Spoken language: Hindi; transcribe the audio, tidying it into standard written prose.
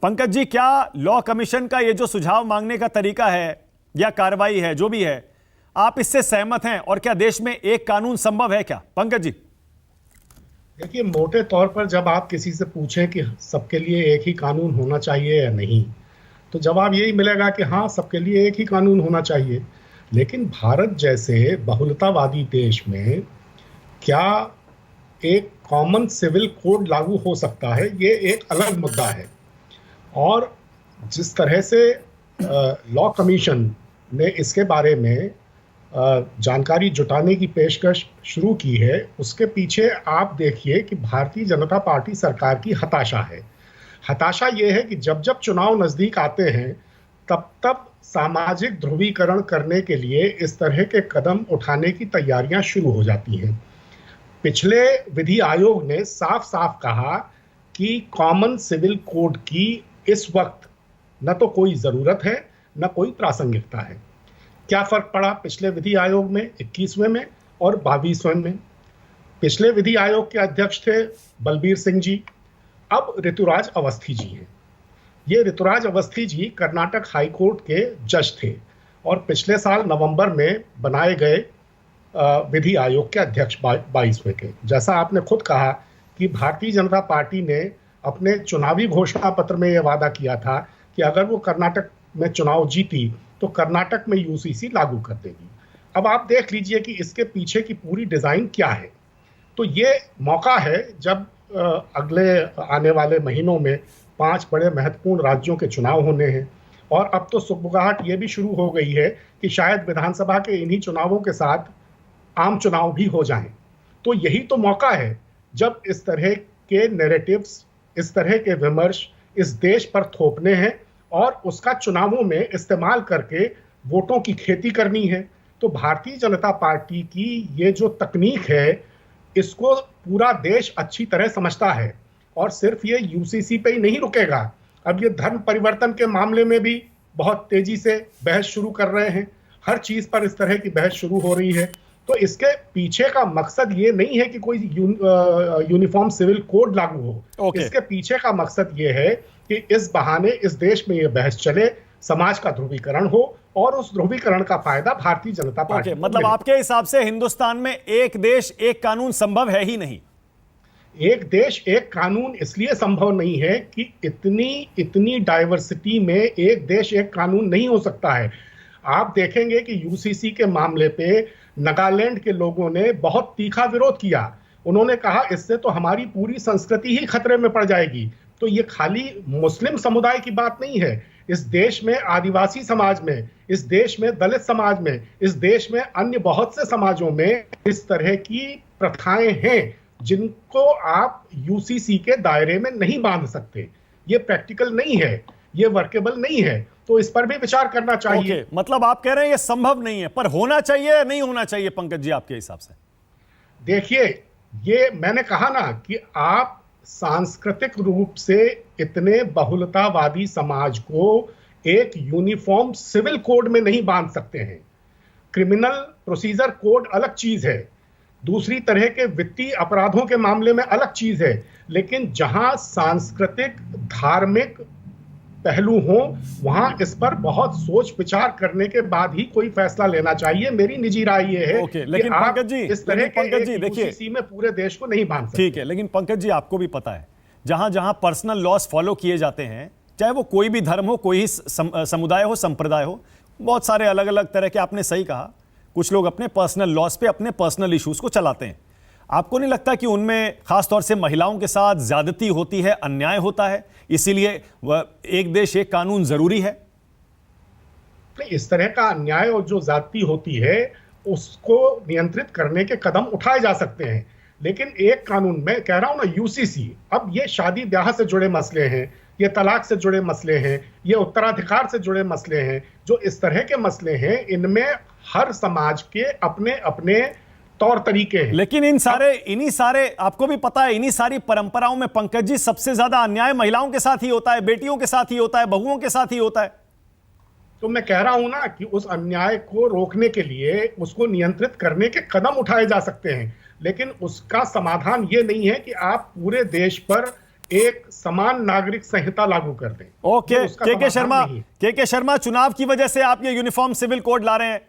पंकज जी, क्या लॉ कमीशन का ये जो सुझाव मांगने का तरीका है या कार्रवाई है, जो भी है, आप इससे सहमत हैं? और क्या देश में एक कानून संभव है क्या? पंकज जी देखिए, मोटे तौर पर जब आप किसी से पूछें कि सबके लिए एक ही कानून होना चाहिए या नहीं, तो जवाब यही मिलेगा कि हाँ, सबके लिए एक ही कानून होना चाहिए। लेकिन भारत जैसे बहुलतावादी देश में क्या एक कॉमन सिविल कोड लागू हो सकता है, ये एक अलग मुद्दा है। और जिस तरह से लॉ कमीशन ने इसके बारे में जानकारी जुटाने की पेशकश शुरू की है, उसके पीछे आप देखिए कि भारतीय जनता पार्टी सरकार की हताशा है। हताशा ये है कि जब जब चुनाव नजदीक आते हैं, तब तब सामाजिक ध्रुवीकरण करने के लिए इस तरह के कदम उठाने की तैयारियां शुरू हो जाती हैं। पिछले विधि आयोग ने साफ साफ कहा कि कॉमन सिविल कोड की इस वक्त न तो कोई जरूरत है, न कोई प्रासंगिकता है। क्या फर्क पड़ा पिछले विधि आयोग में 21वें में और 22वें में? पिछले विधि आयोग के अध्यक्ष थे बलबीर सिंह जी, अब ऋतुराज अवस्थी जी हैं। ये ऋतुराज अवस्थी जी कर्नाटक हाई कोर्ट के जज थे और पिछले साल नवंबर में बनाए गए विधि आयोग के अध्यक्ष 22वें के। जैसा आपने खुद कहा कि भारतीय जनता पार्टी ने अपने चुनावी घोषणा पत्र में यह वादा किया था कि अगर वो कर्नाटक में चुनाव जीती तो कर्नाटक में यूसीसी लागू कर देगी। अब आप देख लीजिए कि इसके पीछे की पूरी डिजाइन क्या है। तो ये मौका है जब अगले आने वाले महीनों में 5 बड़े महत्वपूर्ण राज्यों के चुनाव होने हैं और अब तो सुगबुगाहट ये भी शुरू हो गई है कि शायद विधानसभा के इन्हीं चुनावों के साथ आम चुनाव भी हो जाएं। तो यही तो मौका है जब इस तरह के नैरेटिव्स, इस तरह के विमर्श इस देश पर थोपने हैं और उसका चुनावों में इस्तेमाल करके वोटों की खेती करनी है। तो भारतीय जनता पार्टी की ये जो तकनीक है, इसको पूरा देश अच्छी तरह समझता है और सिर्फ ये यूसीसी पे ही नहीं रुकेगा। अब ये धर्म परिवर्तन के मामले में भी बहुत तेजी से बहस शुरू कर रहे हैं। हर चीज पर इस तरह की बहस शुरू हो रही है। तो इसके पीछे का मकसद ये नहीं है कि कोई यूनिफॉर्म सिविल कोड लागू हो। इसके पीछे का मकसद ये है कि इस बहाने इस देश में ये बहस चले, समाज का ध्रुवीकरण हो और उस ध्रुवीकरण का फायदा भारतीय जनता पार्टी मतलब आपके हिसाब से हिंदुस्तान में एक देश एक कानून संभव है ही नहीं? एक देश एक कानून इसलिए संभव नहीं है कि इतनी डाइवर्सिटी में एक देश एक कानून नहीं हो सकता है। आप देखेंगे कि यूसीसी के मामले पे नागालैंड के लोगों ने बहुत तीखा विरोध किया। उन्होंने कहा इससे तो हमारी पूरी संस्कृति ही खतरे में पड़ जाएगी। तो ये खाली मुस्लिम समुदाय की बात नहीं है। इस देश में आदिवासी समाज में, इस देश में दलित समाज में, इस देश में अन्य बहुत से समाजों में इस तरह की प्रथाएं हैं जिनको आप यूसीसी के दायरे में नहीं बांध सकते। ये प्रैक्टिकल नहीं है, ये वर्केबल नहीं है। तो इस पर भी विचार करना चाहिए। मतलब आप कह रहे हैं ये संभव नहीं है, पर होना चाहिए या नहीं होना चाहिए पंकज जी आपके हिसाब से? देखिए, ये मैंने कहा ना कि आप सांस्कृतिक रूप से इतने बहुलतावादी समाज को एक यूनिफॉर्म सिविल कोड में नहीं बांध सकते हैं। क्रिमिनल प्रोसीजर कोड अलग चीज है, दूसरी तरह के वित्तीय अपराधों के मामले में अलग चीज है। लेकिन जहां सांस्कृतिक धार्मिक पहलू हो, वहां इस पर बहुत सोच विचार करने के बाद ही कोई फैसला लेना चाहिए। मेरी निजी राय ये है लेकिन कि पंकज जी, इस तरह के यूसीसी में पूरे देश को नहीं बांध सकते। ठीक है, लेकिन पंकज जी आपको भी पता है, जहां जहां पर्सनल लॉस फॉलो किए जाते हैं, चाहे वो कोई भी धर्म हो, कोई समुदाय हो, संप्रदाय हो, बहुत सारे अलग अलग तरह के, आपने सही कहा, कुछ लोग अपने पर्सनल लॉस पे अपने पर्सनल इश्यूज को चलाते हैं। आपको नहीं लगता कि उनमें खासतौर से महिलाओं के साथ ज्यादती होती है, अन्याय होता है, इसीलिए वह एक देश एक कानून जरूरी है? इस तरह का अन्याय और जो ज्यादती होती है उसको नियंत्रित करने के कदम उठाए जा सकते हैं। लेकिन एक कानून, मैं कह रहा हूं ना, यूसीसी, अब ये शादी ब्याह से जुड़े मसले हैं, ये तलाक से जुड़े मसले हैं, ये उत्तराधिकार से जुड़े मसले हैं, जो इस तरह के मसले हैं, इनमें हर समाज के अपने अपने तौर तरीके हैं। लेकिन इन्हीं सारे आपको भी पता है, इन्हीं सारी परंपराओं में पंकज जी सबसे ज्यादा अन्याय महिलाओं के साथ ही होता है, बेटियों के साथ ही होता है, बहुओं के साथ ही होता है। तो मैं कह रहा हूं ना कि उस अन्याय को रोकने के लिए, उसको नियंत्रित करने के कदम उठाए जा सकते हैं। लेकिन उसका समाधान ये नहीं है कि आप पूरे देश पर एक समान नागरिक संहिता लागू कर दें। ओके, ये उसका के समाधान शर्मा, नहीं है। के शर्मा, चुनाव की वजह से आप ये यूनिफॉर्म सिविल कोड ला रहे हैं,